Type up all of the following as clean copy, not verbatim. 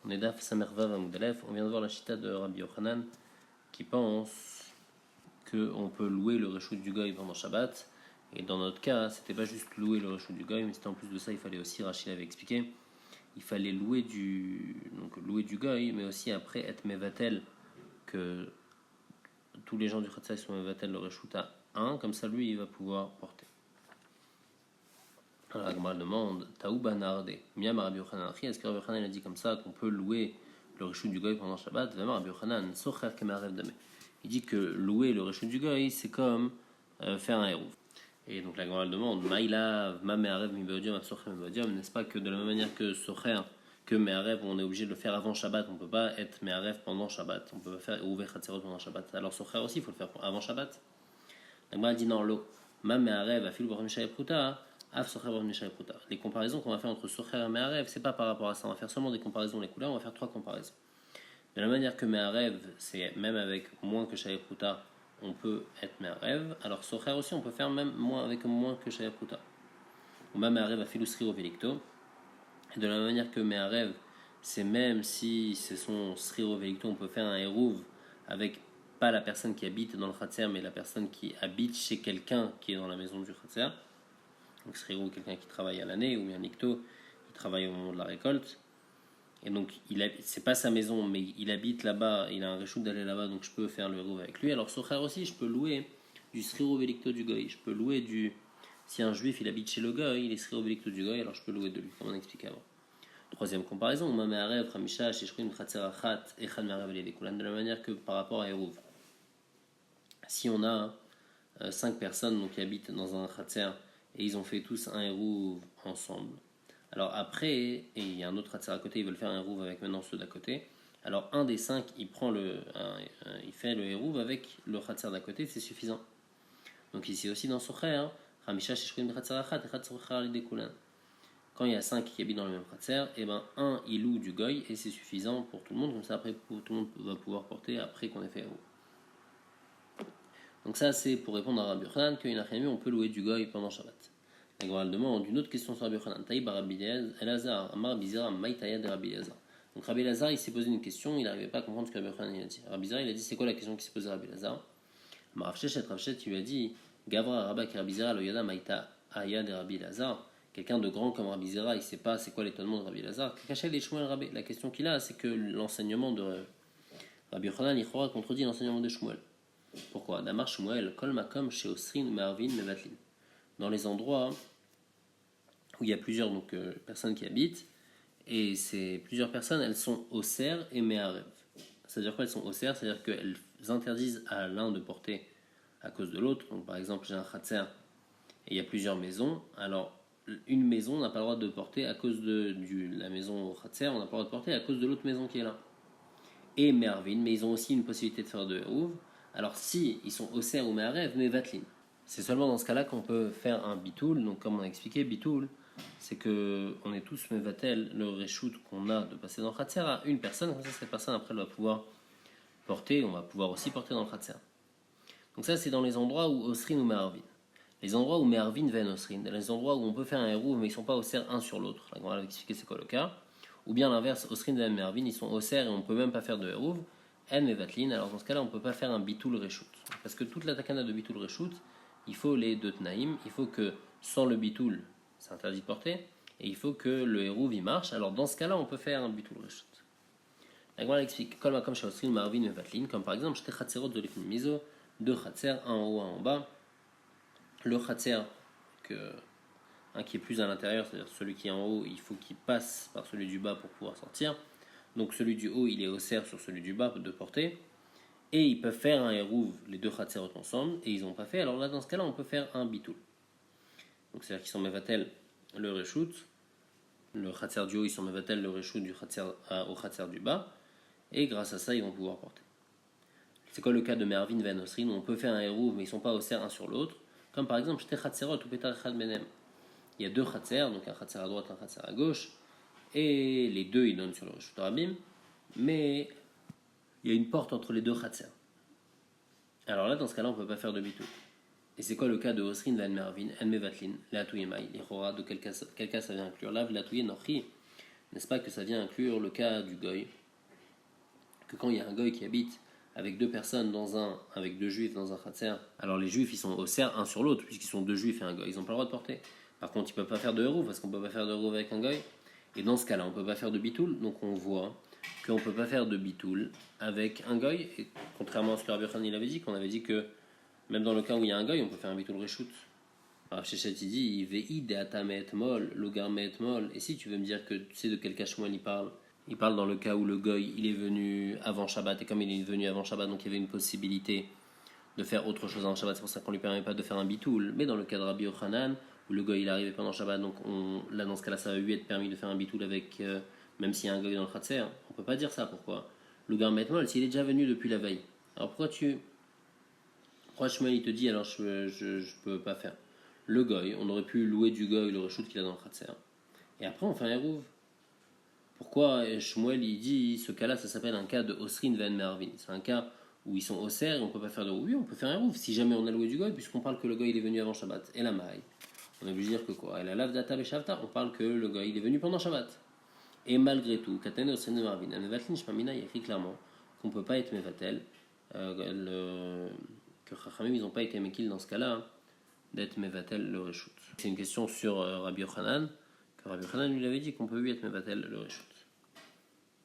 On est Daf Samervav Amudalef. On vient de voir la chita de Rabbi Yochanan qui pense qu'on peut louer le réchout du goy pendant Shabbat. Et dans notre cas, c'était pas juste louer le réchout du goy, mais c'était en plus de ça, il fallait aussi, Rachid avait expliqué, il fallait louer du goy, mais aussi après être mevatel, que tous les gens du Khatsai sont mevatel le réchout à 1, comme ça lui il va pouvoir porter. Alors la Gemara demande Taouba Narde, Miam Rabbi Yochanan, est-ce que Rabbi Yochanan a dit comme ça qu'on peut louer le réchout du goy pendant Shabbat? Vraiment Rabbi Yochanan, Socher Kemarev Dame. Il dit que louer le réchout du goy, c'est comme faire un hérouv. Et donc la Gemara demande Maïlav, Ma Me'arev Mi Beodium, Socher Mi Beodium, n'est-ce pas que de la même manière que Socher, que Me'arev, on est obligé de le faire avant Shabbat, on ne peut pas être Me'arev pendant Shabbat, on peut pas faire hérouv et Khatzerot pendant Shabbat. Alors Socher aussi, il faut le faire avant Shabbat. La Gemara dit non, l'eau, Ma Me'arev, Afil Barim Mishaï Pruta. Les comparaisons qu'on va faire entre Socher et Me'arev, c'est pas par rapport à ça. On va faire seulement des comparaisons les couleurs. On va faire 3 comparaisons. De la manière que Me'arev, c'est même avec moins que Shaya Pruta, on peut être Me'arev. Alors Socher aussi, on peut faire même avec moins que Shaya Pruta. Ou même Me'arev a Filusri Velicto. Et de la même manière que Me'arev, c'est même si c'est son Sriro Velicto, on peut faire un Hérouv avec pas la personne qui habite dans le Khatser, mais la personne qui habite chez quelqu'un qui est dans la maison du Khatser. Donc Sriro, quelqu'un qui travaille à l'année, ou bien Nikto, il travaille au moment de la récolte. Et donc, c'est pas sa maison, mais il habite là-bas, il a un réchout d'aller là-bas, donc je peux faire le héros avec lui. Alors, Socher aussi, je peux louer du Sriro Velicto du Goy. Je peux louer si un juif il habite chez le Goy, il est Sriro Velicto du Goy, alors je peux louer de lui, comme on a expliqué avant. Troisième comparaison, Ma Me'arev, Khamisha, Sheshrim, Khatserachat, Echad Me'arev, Eledekulan, de la manière que par rapport à Hérouv. Si on a 5 personnes donc, qui habitent dans un Khatser, et ils ont fait tous un hérouv ensemble. Alors après, et il y a un autre Khatser à côté, ils veulent faire un hérouv avec maintenant ceux d'à côté. Alors un des 5, il fait le hérouv avec le Khatser d'à côté, c'est suffisant. Donc ici aussi dans Socher, Hamisha Sheshrim Khatserachat et Khatserachat Lidekulan. Quand il y a 5 qui habitent dans le même Khatser, et ben un il loue du goy et c'est suffisant pour tout le monde, comme ça après tout le monde va pouvoir porter après qu'on ait fait hérouv. Donc ça c'est pour répondre à Rabbi Yochanan qu'une achémie on peut louer du goy pendant Shabbat. La Gemara demande une autre question sur Rabbi Yochanan. Taïb Rabbi Elazar, Amar Bizera, Maïtaya de Rabbi Elazar. Donc Rabbi Elazar il s'est posé une question, il n'arrivait pas à comprendre ce que Rabbi Yochanan il a dit. Rabbi Elazar il a dit c'est quoi la question qui s'est posée à Rabbi Elazar? Amar Ravchet il lui a dit Gavra Rabba ki Rabbi Zera lo yada Maïta Aya de Rabbi Elazar. Quelqu'un de grand comme Rabbi Zera il sait pas c'est quoi l'étonnement de Rabbi Elazar. La question qu'il a c'est que l'enseignement de Rabbi Yochanan il contredit l'enseignement de Shmuel. Pourquoi? Damar Shmuel, Kol Makom, chez Osrin, Marvin, Mevatlin. Dans les endroits où il y a plusieurs personnes qui habitent, et ces plusieurs personnes, elles sont Osser et Meharev. C'est-à-dire quoi elles sont Osser? C'est-à-dire qu'elles interdisent à l'un de porter à cause de l'autre. Donc par exemple, j'ai un Khatser et il y a plusieurs maisons. Alors, une maison n'a pas le droit de porter à cause de la maison Khatser, on n'a pas le droit de porter à cause de l'autre maison qui est là. Et Mervin, mais ils ont aussi une possibilité de faire de Hérouv. Alors si ils sont Osser ou Meharev, mais Vatlin. C'est seulement dans ce cas-là qu'on peut faire un bitoul. Donc comme on a expliqué, bitoul, c'est que on est tous mevatel le reshoot qu'on a de passer dans le Khatser à une personne. Comme ça, cette personne après elle va pouvoir porter. On va pouvoir aussi porter dans le Khatser. Donc ça, c'est dans les endroits où Osrin ou Meharvin. Les endroits où Meharvin viennent Osrin, les endroits où on peut faire un hérouv mais ils ne sont pas Osser un sur l'autre. La Gemara va expliquer c'est quoi le cas. Ou bien l'inverse, Osrin et Meharvin, ils sont Osser et on ne peut même pas faire de hérouv. En et Vatlin, alors dans ce cas-là, on ne peut pas faire un bitoul reshoot. Parce que toute la takana de bitoul reshoot, il faut les deux tnaïm. Il faut que sans le bitoul, c'est interdit de porter. Et il faut que le hérouv y marche. Alors dans ce cas-là, on peut faire un bitoul reshoot. La Gemara explique comme chez Osrin, Marvin et Vatlin, comme par exemple, j'étais Khatserot de l'Ifnim Miso, 2 Khatser, un en haut, un en bas. Le Khatser, qui est plus à l'intérieur, c'est-à-dire celui qui est en haut, il faut qu'il passe par celui du bas pour pouvoir sortir. Donc celui du haut, il est Osser sur celui du bas de porter. Et ils peuvent faire un hérouv, les deux Khatserot ensemble, et ils n'ont pas fait. Alors là, dans ce cas-là, on peut faire un bitoul. Donc c'est-à-dire qu'ils sont mevatel le reshoot. Le Khatser du haut, ils sont mevatel le reshoot au Khatser du bas. Et grâce à ça, ils vont pouvoir porter. C'est quoi le cas de Mervin Van Osrin? On peut faire un hérouv, mais ils ne sont pas Osser un sur l'autre. Comme par exemple, j'étais Khatserot ou Petar Echad Benem. Il y a deux Khatser, donc un Khatser à droite, un Khatser à gauche. Et les deux, ils donnent sur le Reshut Rabim, mais il y a une porte entre les deux Khatser. Alors là, dans ce cas-là, on ne peut pas faire de bitou. Et c'est quoi le cas de Osrin Van Mervin, En Mevatlin, Leatouye Maï, les Chora, de quel cas ça vient inclure là, Leatouye Nochi, n'est-ce pas que ça vient inclure le cas du goy, que quand il y a un goy qui habite avec deux personnes avec deux juifs dans un khatser, alors les juifs ils sont au cerf un sur l'autre, puisqu'ils sont deux juifs et un goy, ils n'ont pas le droit de porter. Par contre, ils ne peuvent pas faire de héros, parce qu'on ne peut pas faire de héros avec un goy. Et dans ce cas-là, on ne peut pas faire de bitoul, donc on voit qu'on ne peut pas faire de bitoul avec un goy, et contrairement à ce que Rabbi Yochanan avait dit, qu'on avait dit que même dans le cas où il y a un goy, on peut faire un bitoul reshoot. Rav Shechet il dit Vei deata me'et mol, logar me'et mol. Et si tu veux me dire que tu sais de quel cas Shmuel il parle dans le cas où le goy il est venu avant Shabbat, et comme il est venu avant Shabbat, donc il y avait une possibilité de faire autre chose avant Shabbat, c'est pour ça qu'on lui permet pas de faire un bitoul. Mais dans le cas de Rabbi Yochanan, où le goy il est arrivé pendant Shabbat, donc là dans ce cas-là ça va lui être permis de faire un bitoul avec, même s'il y a un goy dans le khatser, on peut pas dire ça. Pourquoi? Logar me'et mol, s'il est déjà venu depuis la veille. Alors pourquoi Shmuel il te dit alors je peux pas faire? Le goy, on aurait pu louer du goy le reshoot qu'il a dans le khatser. Et après on fait un hérouv. Pourquoi Shmuel il dit ce cas-là ça s'appelle un cas de Osrin Ven Mervin. C'est un cas où ils sont au cerf et on peut pas faire de hérouv. Oui, on peut faire un hérouv si jamais on a loué du goy, puisqu'on parle que le goy il est venu avant Shabbat. Et la maille, on est obligé de dire que quoi? Et la lave data beshavta, on parle que le goy il est venu pendant Shabbat. Et malgré tout, Katane Osrin Ven Mervin, Mevatlin Shmamina il écrit clairement qu'on peut pas être Mevatel, que Chachamim ils n'ont pas été Mekil dans ce cas-là. Hein, d'être mevatel le reshoot. C'est une question sur Rabbi Yochanan, que Rabbi Yochanan lui avait dit qu'on peut lui être mevatel le reshoot,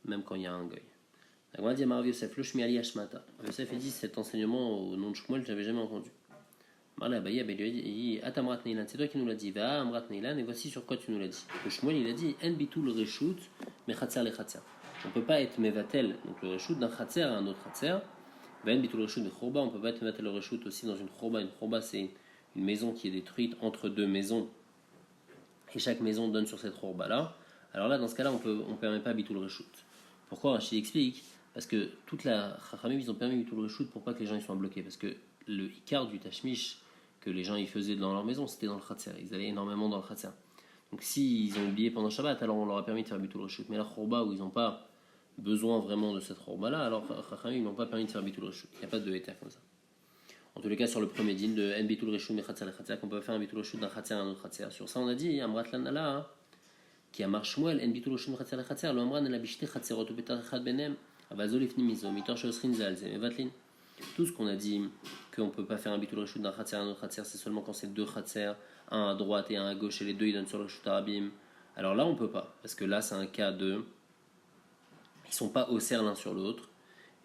même quand il y a un goy. La Gemara dit à Rav Yosef, le shmi ali hashmata. Rav Yosef dit cet enseignement au nom de Shmuel, je n'avais jamais entendu. Marla Abaye lui a dit, Atamrat Neilan, c'est toi qui nous l'as dit, Va Amrat Neilan, et voici sur quoi tu nous l'as dit. Le Shmuel il a dit, En bitul reshoot, mais chatzer le chatzer. On ne peut pas être mevatel, donc le reshoot d'un chatzer à un autre chatzer. En bitul reshoot de chorba, on ne peut pas être mevatel le reshoot aussi dans une chorba. Une chorba c'est une maison qui est détruite entre deux maisons, et chaque maison donne sur cette chorba là. Alors là, dans ce cas-là, on ne permet pas bitul reshoot. Pourquoi? Rachid explique, parce que toute la Chachamim, ils ont permis bitul reshoot pour pas que les gens ils soient bloqués, parce que le ikar du tashmish que les gens ils faisaient dans leur maison, c'était dans le khatser. Ils allaient énormément dans le khatser. Donc s'ils ont oublié pendant Shabbat, alors on leur a permis de faire bitul reshoot. Mais la chorba où ils n'ont pas besoin vraiment de cette chorba là, alors Chachamim ils n'ont pas permis de faire bitul reshoot. Il n'y a pas de état comme ça. En tous les cas, sur le premier din de En bitul reshoot me chatzer le chatzer, qu'on peut faire un bitul reshoot d'un chatzer à un autre chatzer. Sur ça, on a dit Amrat lanala qui a marché Shmuel En bitul reshoot me chatzer le chatzer, le amran la bishte chatzerot ou betar echad benem avazol ifni mizo mitor sheosrin zalze mevatlin. Tout ce qu'on a dit qu'on ne peut pas faire un bitul reshoot d'un chatzer à un autre chatzer, c'est seulement quand c'est deux chatzer, un à droite et un à gauche, et les deux ils donnent sur le reshoot arabim. Alors là, on peut pas, parce que là, c'est un cas de ils sont pas au cerf l'un sur l'autre.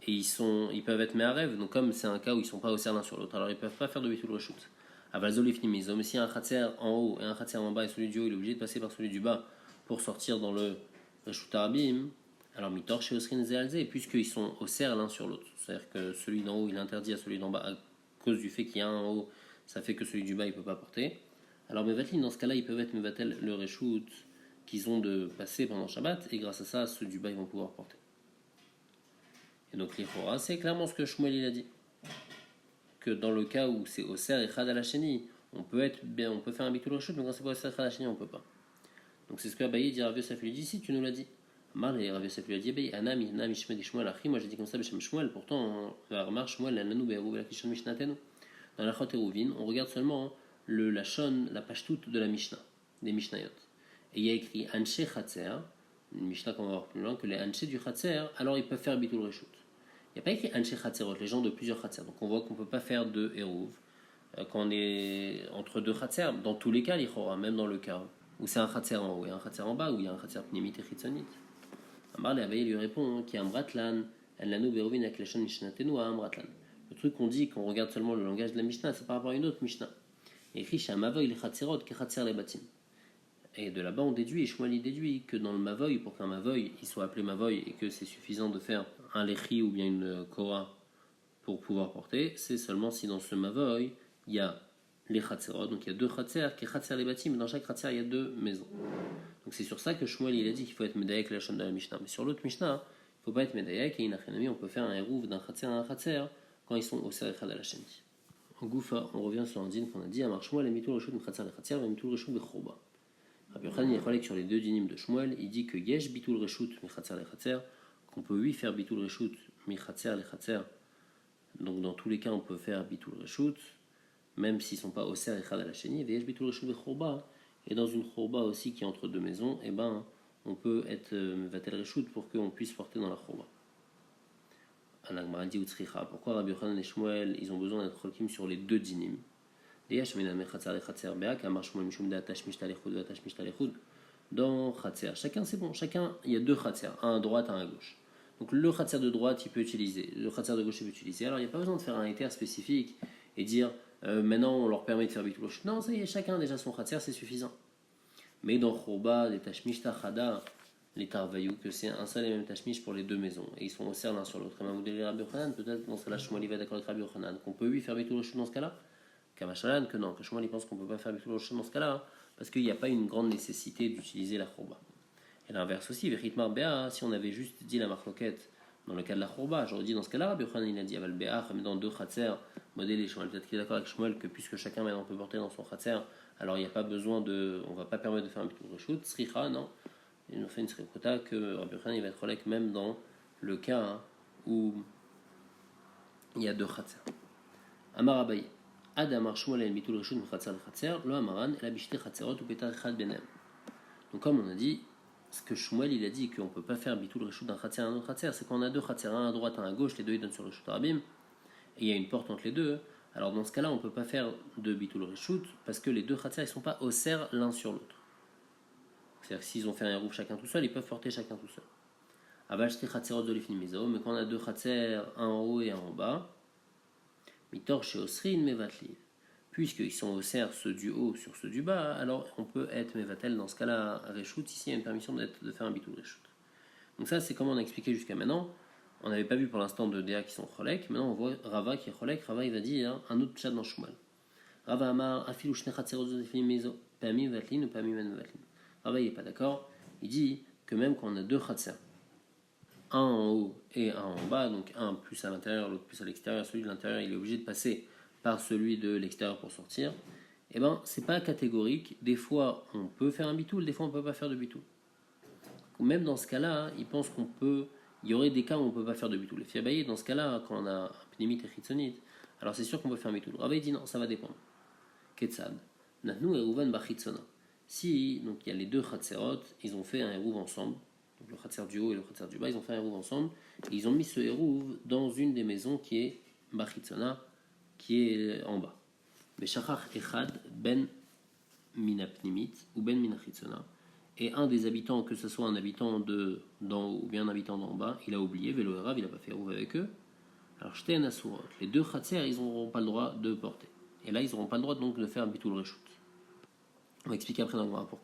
Et ils peuvent être me'arev, donc comme c'est un cas où ils sont pas au cerf l'un sur l'autre, alors ils peuvent pas faire de bitul reshoot. Avalzolif nimizo, mais si un khatser en haut et un khatser en bas et celui du haut, il est obligé de passer par celui du bas pour sortir dans le reshoot arabim, alors mitor chez osrin zealze, puisqu'ils sont au cerf l'un sur l'autre. C'est-à-dire que celui d'en haut il interdit à celui d'en bas à cause du fait qu'il y a un en haut, ça fait que celui du bas il peut pas porter. Alors mevatlin, dans ce cas-là, ils peuvent être mevatel le reshoot qu'ils ont de passer pendant Shabbat, et grâce à ça, ceux du bas ils vont pouvoir porter. Et donc l'Ichora, c'est clairement ce que Shmuel il a dit. Que dans le cas où c'est au Ser et Chad al-Hasheni, on peut faire un bitul reshoot, mais quand c'est pas au Ser et Chad al-Hasheni, on peut pas. Donc c'est ce que Abaye dit à Rav Yosef, lui dit, si tu nous l'as dit. Amar et Rav Yosef lui a dit, Abaye, Anami, Nami, Shmed et Shmuel, Achi, moi j'ai dit comme ça, Beshem Shmuel, pourtant, Ramar, Shmuel, Lananou, Be'erou, Belakishon, Mishnatenu. Dans la Chot Eruvin, on regarde seulement le Lachon, la pashtout de la Mishnah, des Mishnayot. Et il y a écrit Anshe Chatzer, une Mishnah qu'on va voir plus loin, que les Anshe du Chatzer, alors ils peuvent faire bitul reshoot. Il n'y a pas écrit Anshe Chatzerot, les gens de plusieurs Chatzer. Donc on voit qu'on ne peut pas faire de Hérouv quand on est entre deux Chatzer. Dans tous les cas, l'Ichora, même dans le cas où c'est un Chatzer en haut et un Chatzer en bas, où il y a un Chatzer pnimit et chitzonit. Amar le Abaye lui répond qu'il y a un Bratlan, El Lanu Beruvin avec Lachon Mishnatenu à un Bratlan. Le truc qu'on dit, qu'on regarde seulement le langage de la Mishnah, c'est par rapport à une autre Mishnah. Il écrit chez un Mavoy les Chatzerot, qui Chatzer les Batim. Et de là-bas, on déduit, et Shmuel déduit que dans le Mavoy, pour qu'un Mavoy il soit appelé Mavoy et que c'est suffisant de faire un Lechi ou bien une Korah pour pouvoir porter, c'est seulement si dans ce Mavoy, il y a les Chatzerot, donc il y a deux Chatzer, qui est Chatzer les Batim, mais dans chaque Chatzer, il y a deux maisons. Donc c'est sur ça que Shmuel il a dit qu'il faut être Medayek la chaîne de la Mishnah. Mais sur l'autre Mishnah, il ne faut pas être Medayek, et Inachenami, on peut faire un Hérouv d'un Chatzer à un Chatzer quand ils sont au Serechad à la chaîne. En Goufa, on revient sur un din qu'on a dit, Amar Shmuel, et Mitul Reshut de Chatzer le Chatzer, et Mitul Reshut de Chorba. Rabbi Yochanan il est sur les deux dinim de Shmuel, il dit que Yesh bitul reshut mi chatzer le chatzer, qu'on peut oui faire bitul reshut mi chatzer le chatzer. Donc dans tous les cas on peut faire bitul reshut, même s'ils sont pas au ser et chad à la chéni. Yesh bitul reshut de chorba, et dans une chorba aussi qui est entre deux maisons, et ben on peut être mevatel reshoot pour qu'on puisse porter dans la chorba. Pourquoi Rabbi Yochanan et Shmuel ils ont besoin d'être chokim sur les deux dinim? Dans Khatser, chacun c'est bon, chacun il y a deux Khatser, un à droite, un à gauche. Donc le Khatser de droite il peut utiliser, le Khatser de gauche il peut utiliser. Alors il n'y a pas besoin de faire un éther spécifique et dire maintenant on leur permet de faire bitul rosh. Non, ça y est, chacun déjà son Khatser, c'est suffisant. Mais dans Chorba, les Tashmish Tachada, les Tarvayou, que c'est un seul et même Tashmish pour les deux maisons, et ils sont au cerf l'un sur l'autre. Et Mamoudeli Rabbi Yochanan, peut-être dans ce cas-là, Shmuel va d'accord avec Rabbi Yochanan, qu'on peut lui faire bitul rosh dans ce cas-là. Kamachalan, que non, que Shmuel pense qu'on ne peut pas faire bitul rosh dans ce cas-là, hein, parce qu'il n'y a pas une grande nécessité d'utiliser la Chorba. Et l'inverse aussi, Vechitmar Béa, si on avait juste dit la marloquette dans le cas de la Chorba, j'aurais dit dans ce cas-là, Rabbi Yochanan il a dit Aval Béa, mais dans deux Khatser, modèle et Shmuel, peut-être qu'il est d'accord avec Shmuel que puisque chacun maintenant peut porter dans son Khatser, alors il n'y a pas besoin de. On ne va pas permettre de faire un bitul reshoot, Sricha, non. Il nous fait une srikota que Rabbi Yochanan il va être relèque même dans le cas hein, où il y a deux Khatser. Amar Abaye. Ad Amar Shmuel el bitul reshoot Khatser le Khatser, lo Amaran, el abishte Khatserot ou petar echad benem. Donc comme on a dit, ce que Shmuel il a dit qu'on ne peut pas faire bitul reshoot d'un Khatser à un autre Khatser, c'est qu'on a deux Khatser, un à droite, un à gauche, les deux ils donnent sur le reshoot Rabim, et il y a une porte entre les deux. Alors dans ce cas-là, on ne peut pas faire de bitul reshoot parce que les deux Khatser ils ne sont pas au cerf l'un sur l'autre. C'est-à-dire que s'ils ont fait un rouf chacun tout seul, ils peuvent porter chacun tout seul. Aval shte Khatserot de l'ifni mezo, mais quand on a deux Khatser, un en haut et un en bas, mitor chez Osrin mevatli. Puisqu'ils sont au cerf ceux du haut sur ceux du bas, alors on peut être mevatel dans ce cas-là à reshoot. Ici il y a une permission de faire un bitul reshoot. Donc ça c'est comme on a expliqué jusqu'à maintenant. On n'avait pas vu pour l'instant de Déa qui sont cholek. Maintenant on voit Rava qui est cholek. Rava il va dire un autre chat dans Shmuel. Rava Amar afilu shne Khatserot de l'ifni mezo, permis mevatlin ou permis men mevatlin. Rava il n'est pas d'accord. Il dit que même quand on a deux Khatser, un en haut et un en bas, donc un plus à l'intérieur, l'autre plus à l'extérieur, celui de l'intérieur il est obligé de passer par celui de l'extérieur pour sortir, et ben c'est pas catégorique. Des fois on peut faire un bitoul, des fois on peut pas faire de bitoul. Même dans ce cas-là, il pense qu'on peut, il y aurait des cas où on peut pas faire de bitoul. Le Fiabaye, dans ce cas-là, quand on a un pnémite et chitzonite, alors c'est sûr qu'on peut faire un bitoul. Rabbi dit non, ça va dépendre. Ketsad, Natnu et Rouven Bachitzona. Si donc il y a les deux Khatserot, ils ont fait un hérouv ensemble. Donc le Khatser du haut et le Khatser du bas, ils ont fait un hérouv ensemble. Et ils ont mis ce hérouv dans une des maisons qui est Bachitzona, qui est en bas. Beshachach Echad ben Minapnimit ou ben Minachitzona. Et un des habitants, que ce soit un habitant d'en haut ou bien un habitant d'en bas, il a oublié, Velo Erav, il n'a pas fait hérouv avec eux. Alors Shteen Asurot, les deux Khatser, ils n'auront pas le droit de porter. Et là, ils n'auront pas le droit donc de faire un bitul reshoot. On va expliquer après dans le rapport.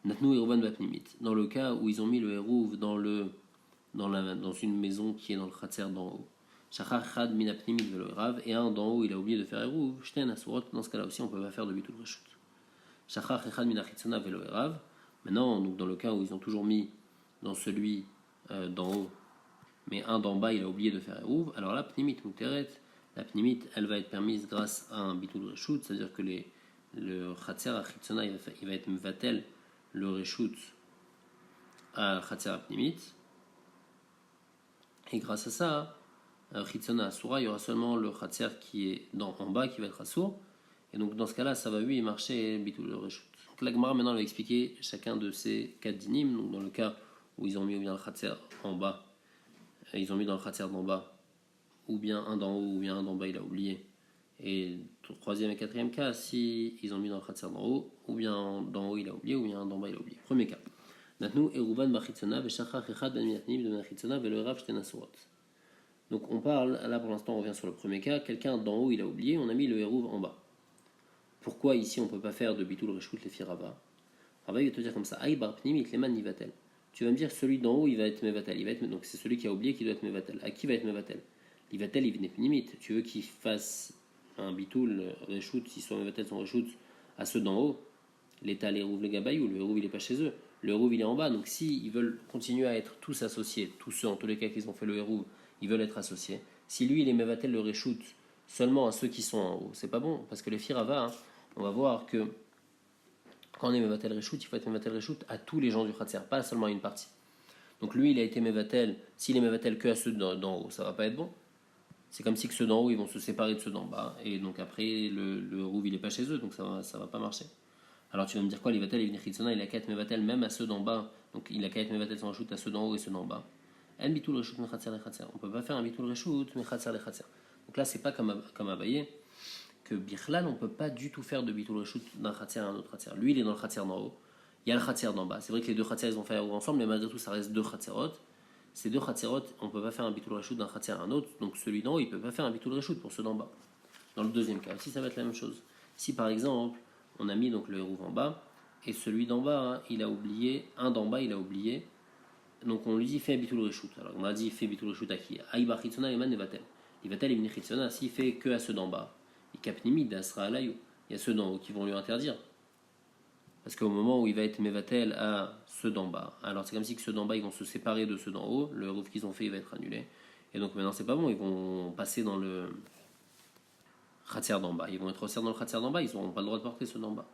Natnu et Rouven Bapnimit. Dans le cas où ils ont mis le hérouv dans une maison qui est dans le Khatser d'en haut. Shachar Chad Minapnimit Velo Erav. Et un d'en haut, il a oublié de faire hérouv. Shten Asurot. Dans ce cas-là aussi, on ne peut pas faire de bitul reshoot. Shachar Chad Minachitzona Velo Erav. Maintenant, donc, dans le cas où ils ont toujours mis dans celui d'en haut, mais un d'en bas, il a oublié de faire hérouv. Alors là, Pnimit Muteret. La Pnimit, elle va être permise grâce à un bitul reshoot, c'est-à-dire que le Khatser à Chitzona, il va être Mvatel le reshoot à Khatser à Pnimit. Et grâce à ça, Chitzona à Soura, il y aura seulement le Khatser qui est en bas qui va être Assour. Et donc dans ce cas-là, ça va lui marcher bitul le reshoot. Donc la Gemara maintenant va expliquer chacun de ces quatre dinim. Donc dans le cas où ils ont mis bien le Khatser en bas, ils ont mis dans le Khatser d'en bas, ou bien un d'en haut, ou bien un d'en bas, il a oublié. Et troisième et quatrième cas, si ils ont mis dans le Khatser d'en haut, ou bien d'en haut il a oublié, ou bien d'en bas il a oublié. Premier cas. Natnu Eruvan Bachitzona, Veshachach Echad Ben Minatnim de Bachitzona, Velo Erav Shten Asurot. Donc on parle, là pour l'instant on revient sur le premier cas, quelqu'un d'en haut il a oublié, on a mis le Eruv en bas. Pourquoi ici on ne peut pas faire de bitul reshoot les firava? Rava il va te dire comme ça, Aï bar pnimit leman nivatel. Tu vas me dire celui d'en haut il va être mevatel, donc c'est celui qui a oublié qui doit être mevatel. À qui va être mevatel? Livatel il venait pnimit. Tu veux qu'il fasse un bitul reshoot, s'ils sont mevatel son reshoot à ceux d'en haut, l'état les rouv les gabayou, le rouv il est pas chez eux, le rouv il est en bas, donc si ils veulent continuer à être tous associés, tous ceux en tous les cas qu'ils ont fait le rouv, ils veulent être associés. Si lui il est mevatel le reshoot seulement à ceux qui sont en haut, c'est pas bon, parce que les firava, hein, on va voir que quand on est mevatel reshoot, il faut être mevatel reshoot à tous les gens du Khatser, pas seulement à une partie. Donc lui il a été mevatel, s'il est mevatel que à ceux d'en haut, ça va pas être bon. C'est comme si que ceux d'en haut ils vont se séparer de ceux d'en bas, et donc après le rouv il est pas chez eux, donc ça va pas marcher. Alors tu vas me dire quoi, l'Ivatel, il a 4 mevatel même à ceux d'en bas, donc il a qu'à être mevatel son reshut à ceux d'en haut et ceux d'en bas. En bitul reshut mechatzer lechatzer. On peut pas faire un bitul reshut mechatzer lechatzer. Donc là, c'est pas comme Abaye, que Bichlal, on peut pas du tout faire de bitul reshut d'un khatzer à un autre khatzer. Lui, il est dans le khatzer d'en haut, il y a le khatzer d'en bas. C'est vrai que les deux khatzer, ils ont fait un ensemble, mais malgré tout, ça reste deux khatzerot. Ces deux khatzerot, on peut pas faire un bitul reshut d'un khatzer à un autre, donc celui d'en haut, il peut pas faire un bitul reshut pour ceux d'en bas. Dans le deuxième cas, si ça va être la même chose. Si par exemple, on a mis donc le hérouv en bas, et celui d'en bas, hein, il a oublié, un d'en bas, il a oublié, donc on lui dit fais un bitul reshut. Alors on a dit fais bitul reshut à qui? Aïba chitzona eman nevatel. Nevatel et chitzona, s'il fait que à ceux d'en bas, il kapnimid asra alayou. Il y a ceux d'en haut qui vont lui interdire. Parce qu'au moment où il va être mevatel à ceux d'en bas, alors c'est comme si que ceux d'en bas ils vont se séparer de ceux d'en haut, le hérouv qu'ils ont fait il va être annulé. Et donc maintenant c'est pas bon, ils vont passer dans le khatser d'en bas. Ils vont être resserrés dans le khatser d'en bas, ils n'auront pas le droit de porter ceux d'en bas.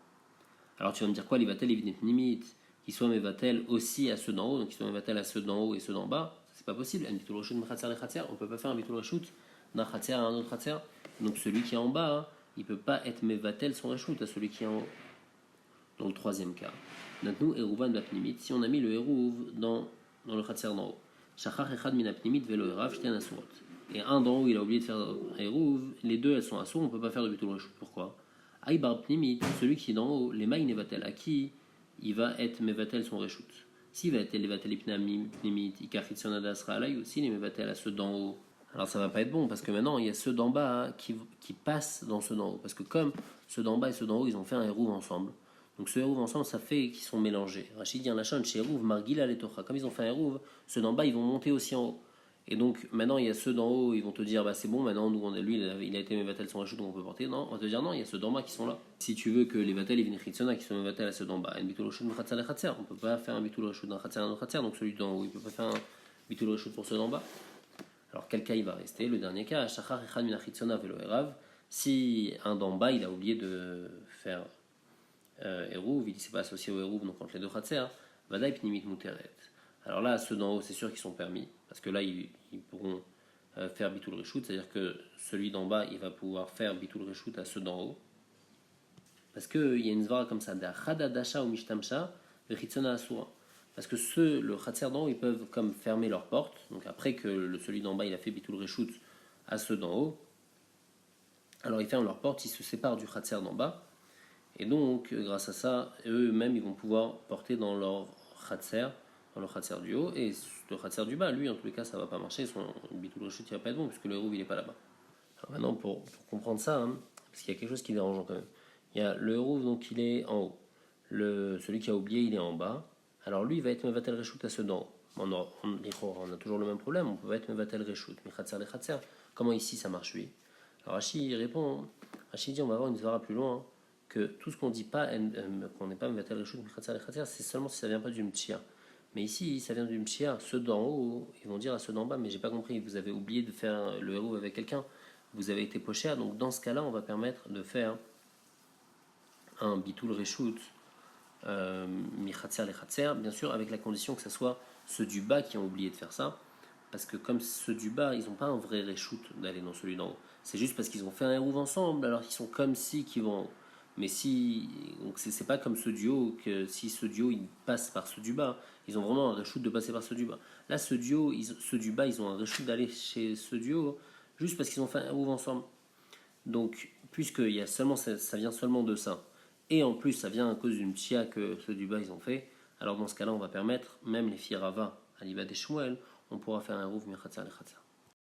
Alors tu vas me dire quoi, les vatel évidemment limite, qu'ils soient mevatel aussi à ceux d'en haut, donc qu'ils soient mevatel à ceux d'en haut et ceux d'en bas, c'est pas possible. Un bitul reshut khatser les khatser, on peut pas faire un bitul reshut d'un khatser à un autre khatser. Donc celui qui est en bas, hein, il peut pas être mevatel son reshut à celui qui est en haut. Dans le troisième cas, maintenant hérouvan bapnimit, si on a mis le hérouv dans le khatser d'en haut, shachar echad min apnimit velo hérav shten asurot. Et un d'en haut, il a oublié de faire hérouv, les deux elles sont assour, on peut pas faire de bitul reshut. Pourquoi? Aïbar pnimit, celui qui est d'en haut, les maïs nevatel, à qui il va être mevatel son reshut. S'il va être levatel ipnimit, ikachitsonada asra alayou, s'il est mevatel à ceux d'en haut, alors ça va pas être bon parce que maintenant il y a ceux d'en bas hein, qui passent dans ceux d'en haut. Parce que comme ceux d'en bas et ceux d'en haut, ils ont fait un hérouv ensemble. Donc ce hérouv ensemble, ça fait qu'ils sont mélangés. Rachid dit un lachon chez hérouv, margila letocha. Comme ils ont fait un hérouv, ceux d'en bas, ils vont monter aussi en haut. Et donc maintenant, il y a ceux d'en haut, ils vont te dire, bah c'est bon, maintenant, nous, lui, il a été mevatel son rachut, donc on peut porter. Non, on va te dire, non, il y a ceux d'en bas qui sont là. Si tu veux que les vatel, ils viennent chitsona, qui sont mevatel à ceux d'en bas, un bitul reshut mechatzer lechatzer, on peut pas faire un bitul reshut d'un khatzer à un autre khatzer, donc celui d'en haut, il peut pas faire un bitul reshut pour ceux d'en bas. Alors quel cas il va rester? Le dernier cas, shachar echad min chitsona velo hérav, si un d'en bas, il a oublié de faire hérouv, il dit c'est pas associé au hérouv, donc entre les deux khatser, vadaï pnimit muteret. Alors là, ceux d'en haut, c'est sûr qu'ils sont permis, parce que là, ils pourront faire bitul reshut, c'est-à-dire que celui d'en bas, il va pouvoir faire bitul reshut à ceux d'en haut, parce qu'il y a une zvara comme ça, d'achadadasha ou mishtamsha, vechitsona asura. Parce que le khatser d'en haut, ils peuvent comme fermer leurs portes, donc après que celui d'en bas, il a fait bitul reshut à ceux d'en haut, alors ils ferment leurs portes, ils se séparent du khatser d'en bas, et donc, grâce à ça, eux-mêmes, ils vont pouvoir porter dans leur khatser, du haut, et le khatser du bas, lui, en tous les cas, ça va pas marcher, son bitul reshut, il va pas être bon, puisque le hérouv, il est pas là-bas. Alors maintenant, pour comprendre ça, hein, parce qu'il y a quelque chose qui est dérangeant quand même. Il y a le hérouv, donc il est en haut. Celui qui a oublié, il est en bas. Alors lui, il va être mevatel reshut à ceux d'en haut. On a toujours le même problème, on peut pas être mevatel reshut, mais khatser les khatser. Comment ici ça marche, lui? Alors Rashi répond, Rashi dit, on va voir une svara plus loin, que tout ce qu'on dit pas, qu'on n'est pas mevatel reshut, c'est seulement si ça vient pas du mtshia. Mais ici, ça vient du mtshia. Ceux d'en haut, ils vont dire à ceux d'en bas, mais j'ai pas compris, vous avez oublié de faire le hérouv avec quelqu'un, vous avez été poché, donc dans ce cas-là, on va permettre de faire un bitul reshut michatzer lechatzer, bien sûr, avec la condition que ce soit ceux du bas qui ont oublié de faire ça, parce que comme ceux du bas, ils n'ont pas un vrai reshut d'aller dans celui d'en haut. C'est juste parce qu'ils ont fait un hérouv ensemble, alors qu'ils sont comme si qui vont en haut. Mais si, donc c'est pas comme ceux du haut, que si ceux du haut ils passent par ceux du bas, ils ont vraiment un reshut de passer par ceux du bas. Là, ceux du bas, ils ont un reshut d'aller chez ceux du haut, juste parce qu'ils ont fait un hérouv ensemble. Donc, puisque il y a seulement, ça vient seulement de ça, et en plus ça vient à cause d'une tchia que ceux du bas ils ont fait, alors dans ce cas-là, on va permettre, même les filles Rava, à l'Iba des Shmuel, on pourra faire un hérouv mechatzer lechatzer.